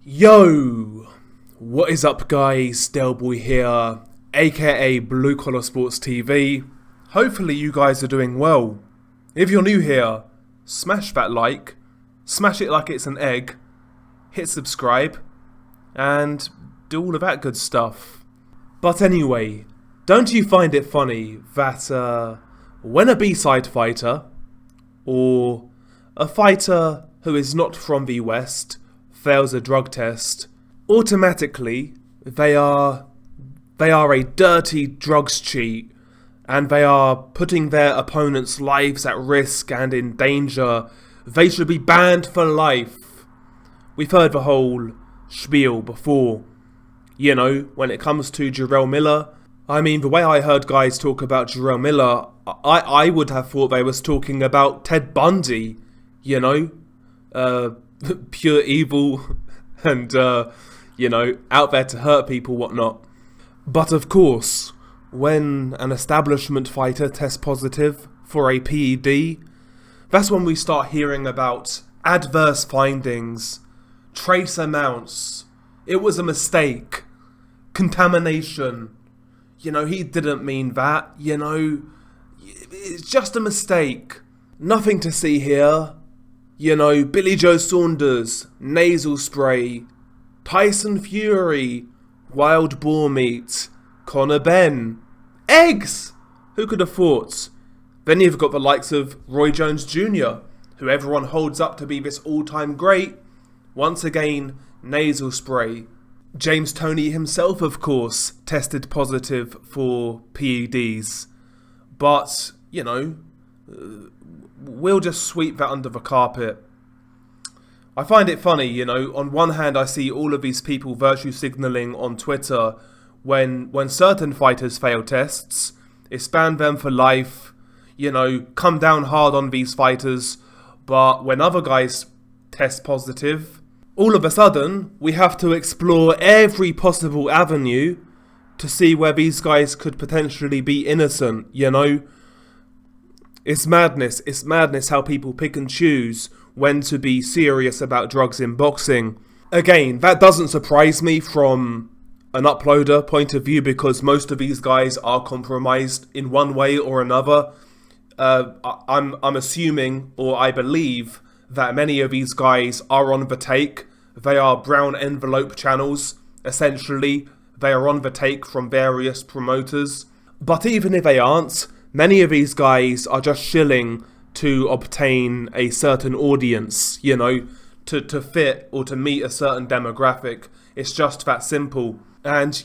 Yo! What is up, guys? Delboy here, aka Blue Collar Sports TV. Hopefully you guys are doing well. If you're new here, smash that like, smash it like it's an egg, hit subscribe, and do all of that good stuff. But anyway, don't you find it funny that when a B-side fighter, or a fighter who is not from the West, fails a drug test, automatically they are a dirty drugs cheat and they are putting their opponents' lives at risk and in danger. They should be banned for life. We've heard the whole spiel before. You know, when it comes to Jarrell Miller, I mean, the way I heard guys talk about Jarrell Miller, I would have thought they was talking about Ted Bundy, you know? Pure evil and, out there to hurt people, whatnot. But of course, when an establishment fighter tests positive for a PED, that's when we start hearing about adverse findings, trace amounts, it was a mistake, contamination, he didn't mean that, it's just a mistake, nothing to see here. Billy Joe Saunders, nasal spray, Tyson Fury, wild boar meat, Conor Benn, eggs! Who could have thought? Then you've got the likes of Roy Jones Jr., who everyone holds up to be this all-time great. Once again, nasal spray. James Toney himself, of course, tested positive for PEDs. But, we'll just sweep that under the carpet. I find it funny, on one hand I see all of these people virtue signalling on Twitter when certain fighters fail tests, it's ban them for life, come down hard on these fighters, but when other guys test positive, all of a sudden we have to explore every possible avenue to see where these guys could potentially be innocent, It's madness how people pick and choose when to be serious about drugs in boxing. Again, that doesn't surprise me from an uploader point of view because most of these guys are compromised in one way or another. I'm assuming, or I believe, that many of these guys are on the take. They are brown envelope channels, essentially. They are on the take from various promoters. But even if they aren't, many of these guys are just shilling to obtain a certain audience, to fit or to meet a certain demographic. It's just that simple. And,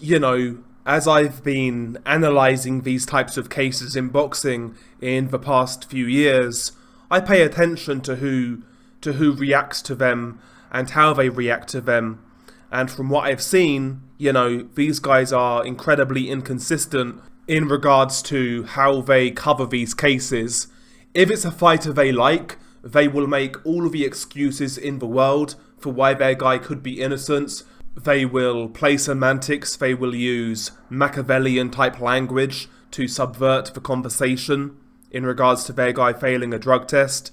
as I've been analysing these types of cases in boxing in the past few years, I pay attention to who reacts to them and how they react to them. And from what I've seen, these guys are incredibly inconsistent in regards to how they cover these cases. If it's a fighter they like, they will make all of the excuses in the world for why their guy could be innocent. They will play semantics, they will use Machiavellian type language to subvert the conversation in regards to their guy failing a drug test.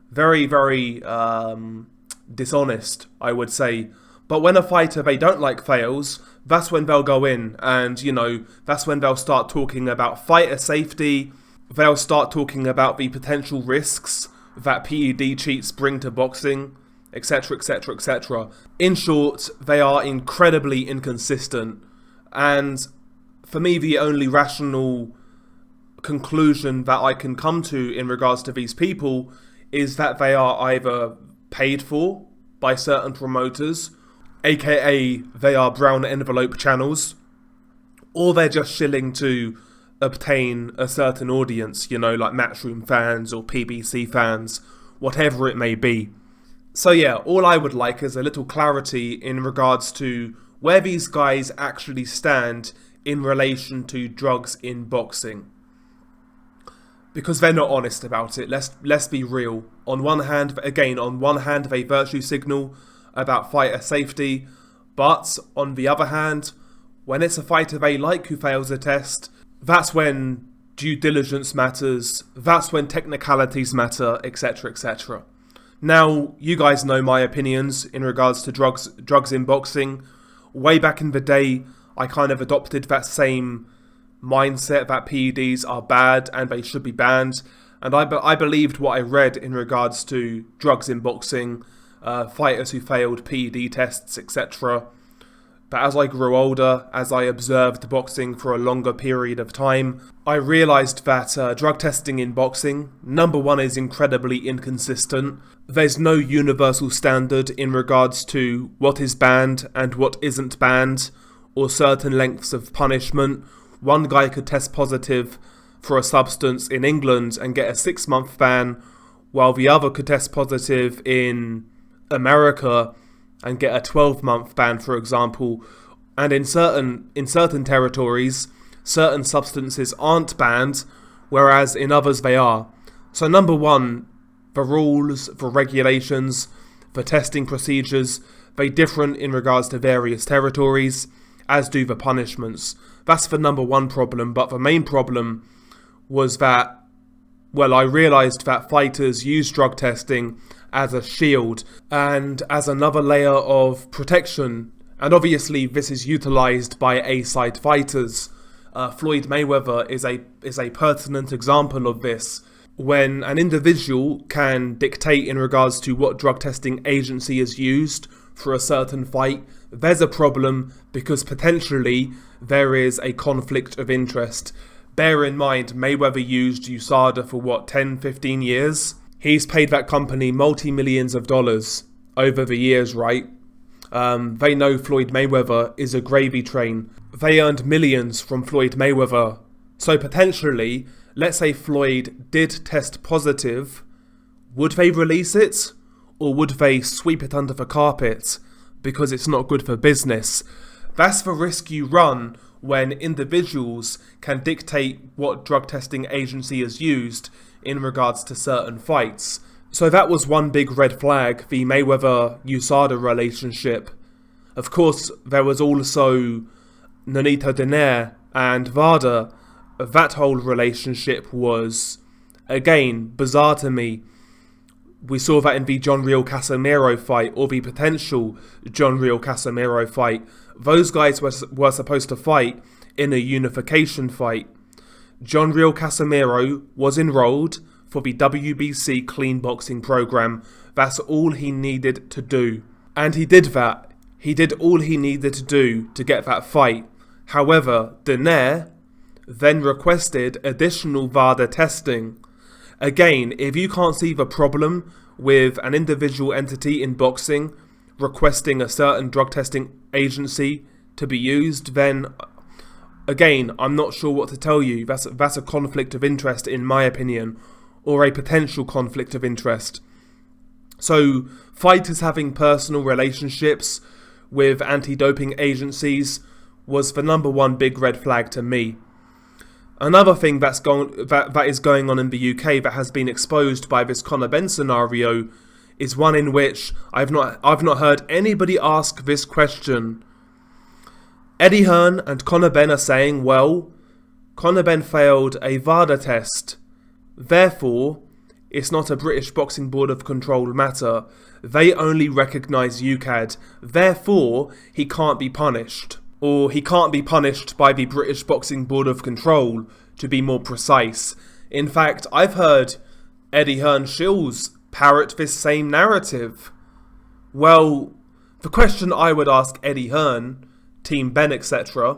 Very, very dishonest, I would say. But when a fighter they don't like fails, that's when they'll go in and, that's when they'll start talking about fighter safety. They'll start talking about the potential risks that PED cheats bring to boxing, etc, etc, etc. In short, they are incredibly inconsistent. And for me, the only rational conclusion that I can come to in regards to these people is that they are either paid for by certain promoters, aka they are brown envelope channels, or they're just shilling to obtain a certain audience, like Matchroom fans or PBC fans, whatever it may be. So yeah, all I would like is a little clarity in regards to where these guys actually stand in relation to drugs in boxing. Because they're not honest about it, let's be real. On one hand, they virtue signal about fighter safety, but on the other hand, when it's a fighter they like who fails a test, that's when due diligence matters, that's when technicalities matter, etc, etc. Now, you guys know my opinions in regards to drugs in boxing. Way back in the day, I kind of adopted that same mindset that PEDs are bad and they should be banned. And I believed what I read in regards to drugs in boxing, fighters who failed PED tests, etc. But as I grew older, as I observed boxing for a longer period of time, I realised that drug testing in boxing, number one, is incredibly inconsistent. There's no universal standard in regards to what is banned and what isn't banned, or certain lengths of punishment. One guy could test positive for a substance in England and get a 6-month ban, while the other could test positive in America and get a 12-month ban, for example. And in certain territories, certain substances aren't banned, whereas in others they are. So number one, the rules, the regulations, the testing procedures, they differ in regards to various territories, as do the punishments. That's the number one problem, but the main problem was that, well, I realised that fighters use drug testing as a shield and as another layer of protection. And obviously this is utilised by A-side fighters. Floyd Mayweather is a pertinent example of this. When an individual can dictate in regards to what drug testing agency is used for a certain fight, there's a problem because potentially there is a conflict of interest. Bear in mind, Mayweather used USADA for 10, 15 years? He's paid that company multi-millions of dollars over the years, right? They know Floyd Mayweather is a gravy train. They earned millions from Floyd Mayweather. So potentially, let's say Floyd did test positive, would they release it? Or would they sweep it under the carpet because it's not good for business? That's the risk you run when individuals can dictate what drug testing agency is used in regards to certain fights. So that was one big red flag, the Mayweather-USADA relationship. Of course, there was also Nonito Donaire and VADA. That whole relationship was, again, bizarre to me. We saw that in the John Real Casemiro fight, or the potential John Real Casemiro fight. Those guys were supposed to fight in a unification fight. John Real Casemiro was enrolled for the WBC clean boxing program. That's all he needed to do. And he did that. He did all he needed to do to get that fight. However, Donaire then requested additional VADA testing. Again, if you can't see the problem with an individual entity in boxing requesting a certain drug testing agency to be used, then again, I'm not sure what to tell you. That's a conflict of interest, in my opinion, or a potential conflict of interest. So, fighters having personal relationships with anti-doping agencies was the number one big red flag to me. Another thing that is going on in the UK that has been exposed by this Conor Benn scenario is one in which I've not heard anybody ask this question. Eddie Hearn and Conor Benn are saying, well, Conor Benn failed a VADA test. Therefore, it's not a British Boxing Board of Control matter. They only recognise UKAD. Therefore, he can't be punished. Or he can't be punished by the British Boxing Board of Control, to be more precise. In fact, I've heard Eddie Hearn shills parrot this same narrative. Well, the question I would ask Eddie Hearn, Team Benn, etc.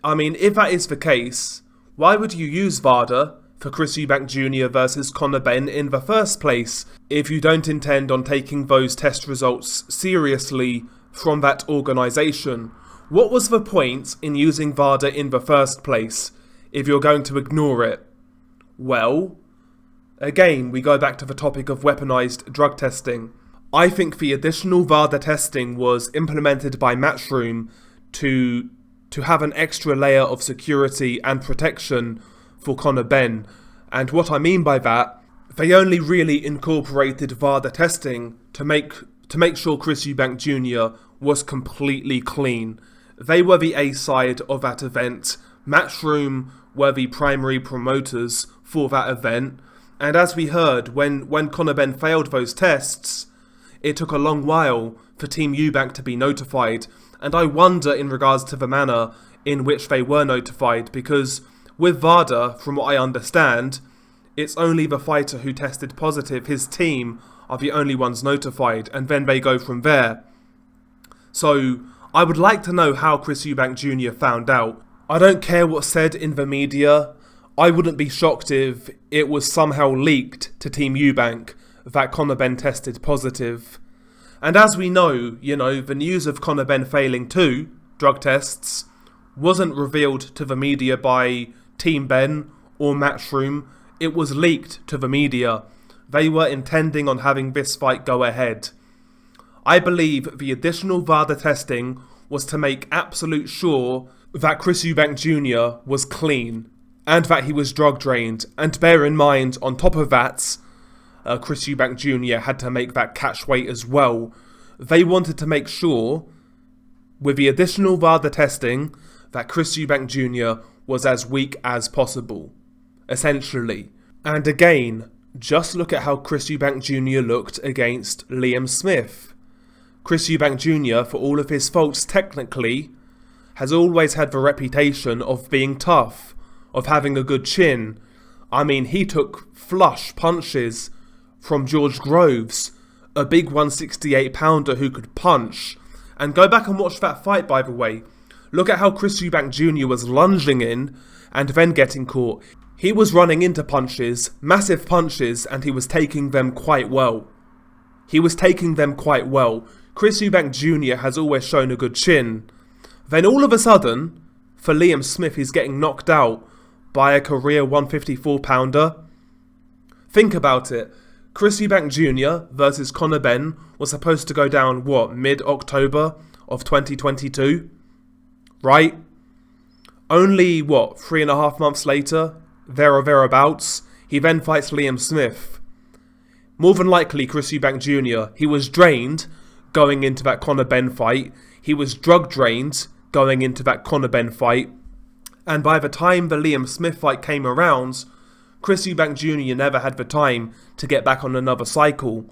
I mean, if that is the case, why would you use VADA for Chris Eubank Jr. versus Conor Benn in the first place, if you don't intend on taking those test results seriously from that organisation? What was the point in using VADA in the first place, if you're going to ignore it? Well, again, we go back to the topic of weaponised drug testing. I think the additional VADA testing was implemented by Matchroom to have an extra layer of security and protection for Conor Benn. And what I mean by that, they only really incorporated VADA testing to make sure Chris Eubank Jr. was completely clean. They were the A-side of that event. Matchroom were the primary promoters for that event. And as we heard, when Conor Benn failed those tests, it took a long while for Team Eubank to be notified. And I wonder in regards to the manner in which they were notified, because with VADA, from what I understand, it's only the fighter who tested positive. His team are the only ones notified, and then they go from there. So I would like to know how Chris Eubank Jr. found out. I don't care what's said in the media. I wouldn't be shocked if it was somehow leaked to Team Eubank that Conor Benn tested positive. And as we know, the news of Conor Benn failing 2 drug tests wasn't revealed to the media by Team Benn or Matchroom. It was leaked to the media. They were intending on having this fight go ahead. I believe the additional VADA testing was to make absolute sure that Chris Eubank Jr. was clean and that he was drug drained. And bear in mind, on top of that, Chris Eubank Jr. had to make that catch weight as well. They wanted to make sure, with the additional VADA testing, that Chris Eubank Jr. was as weak as possible, essentially. And again, just look at how Chris Eubank Jr. looked against Liam Smith. Chris Eubank Jr., for all of his faults technically, has always had the reputation of being tough, of having a good chin. I mean, he took flush punches from George Groves, a big 168 pounder who could punch. And go back and watch that fight, by the way. Look at how Chris Eubank Jr. was lunging in and then getting caught. He was running into punches, massive punches, and he was taking them quite well. Chris Eubank Jr. has always shown a good chin. Then all of a sudden, for Liam Smith, he's getting knocked out by a career 154 pounder. Think about it. Chris Eubank Jr. versus Conor Benn was supposed to go down, mid-October of 2022? Right? Only, 3.5 months later, there or thereabouts, he then fights Liam Smith. More than likely, Chris Eubank Jr., he was drained going into that Conor Benn fight. He was drug drained going into that Conor Benn fight. And by the time the Liam Smith fight came around, Chris Eubank Jr. never had the time to get back on another cycle.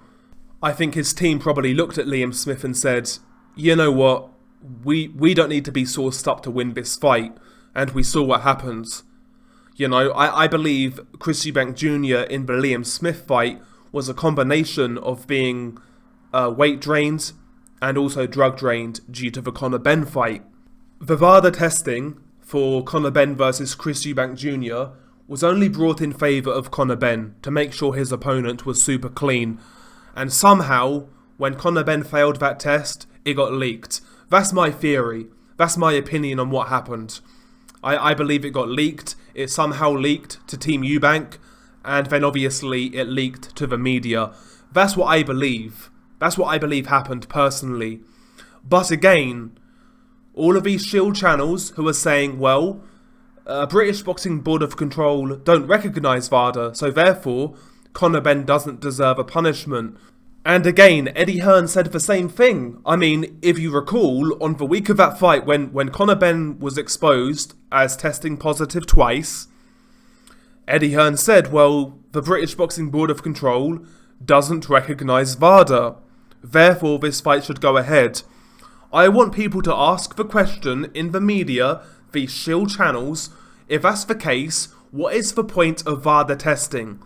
I think his team probably looked at Liam Smith and said, you know what, we don't need to be sauced up to win this fight. And we saw what happened. I believe Chris Eubank Jr. in the Liam Smith fight was a combination of being weight drained and also drug drained due to the Conor Benn fight. The VADA testing for Conor Benn versus Chris Eubank Jr. was only brought in favour of Conor Benn to make sure his opponent was super clean. And somehow, when Conor Benn failed that test, it got leaked. That's my theory. That's my opinion on what happened. I believe it got leaked. It somehow leaked to Team Eubank, and then obviously it leaked to the media. That's what I believe. That's what I believe happened personally. But again, all of these shield channels who are saying, well, British Boxing Board of Control don't recognise VADA, so therefore Conor Benn doesn't deserve a punishment. And again, Eddie Hearn said the same thing. I mean, if you recall, on the week of that fight, when Conor Benn was exposed as testing positive twice, Eddie Hearn said, well, the British Boxing Board of Control doesn't recognise VADA. Therefore, this fight should go ahead. I want people to ask the question in the media, these shield channels, if that's the case, what is the point of VADA testing?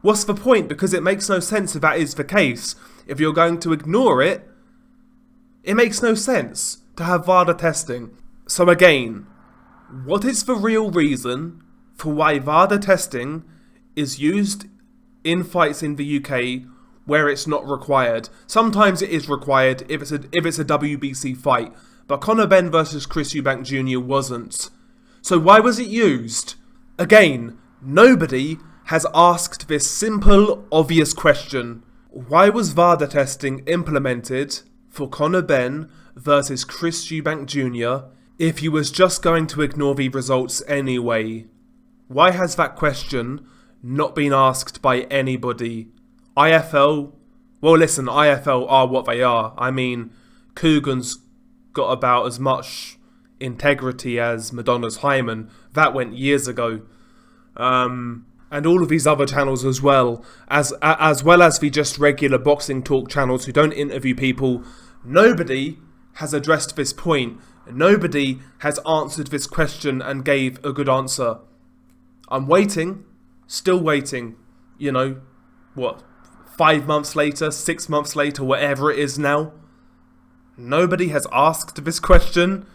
What's the point? Because it makes no sense if that is the case. If you're going to ignore it, it makes no sense to have VADA testing. So again, what is the real reason for why VADA testing is used in fights in the UK where it's not required? Sometimes it is required if it's a WBC fight, but Conor Benn versus Chris Eubank Jr. wasn't. So why was it used? Again, nobody has asked this simple, obvious question. Why was VADA testing implemented for Conor Benn versus Chris Eubank Jr. if he was just going to ignore the results anyway? Why has that question not been asked by anybody? IFL? Well, listen, IFL are what they are. I mean, Coogan's got about as much integrity as Madonna's hymen. That went years ago. and all of these other channels as well as the just regular boxing talk channels who don't interview people, nobody has addressed this point. Nobody has answered this question and gave a good answer. I'm waiting, still waiting, you know, what, 5 months later, 6 months later, whatever it is now. Nobody has asked this question,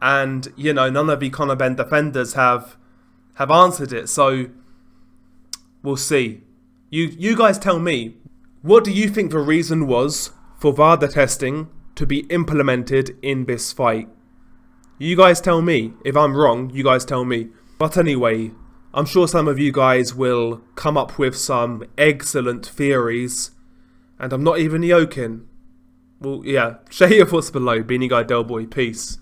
and, you know, none of the Conor Benn defenders have answered it, so we'll see. You guys tell me, what do you think the reason was for VADA testing to be implemented in this fight? You guys tell me. If I'm wrong, you guys tell me. But anyway, I'm sure some of you guys will come up with some excellent theories, and I'm not even joking. Well, yeah, share your thoughts below. Beanie Guy Del Boy, peace.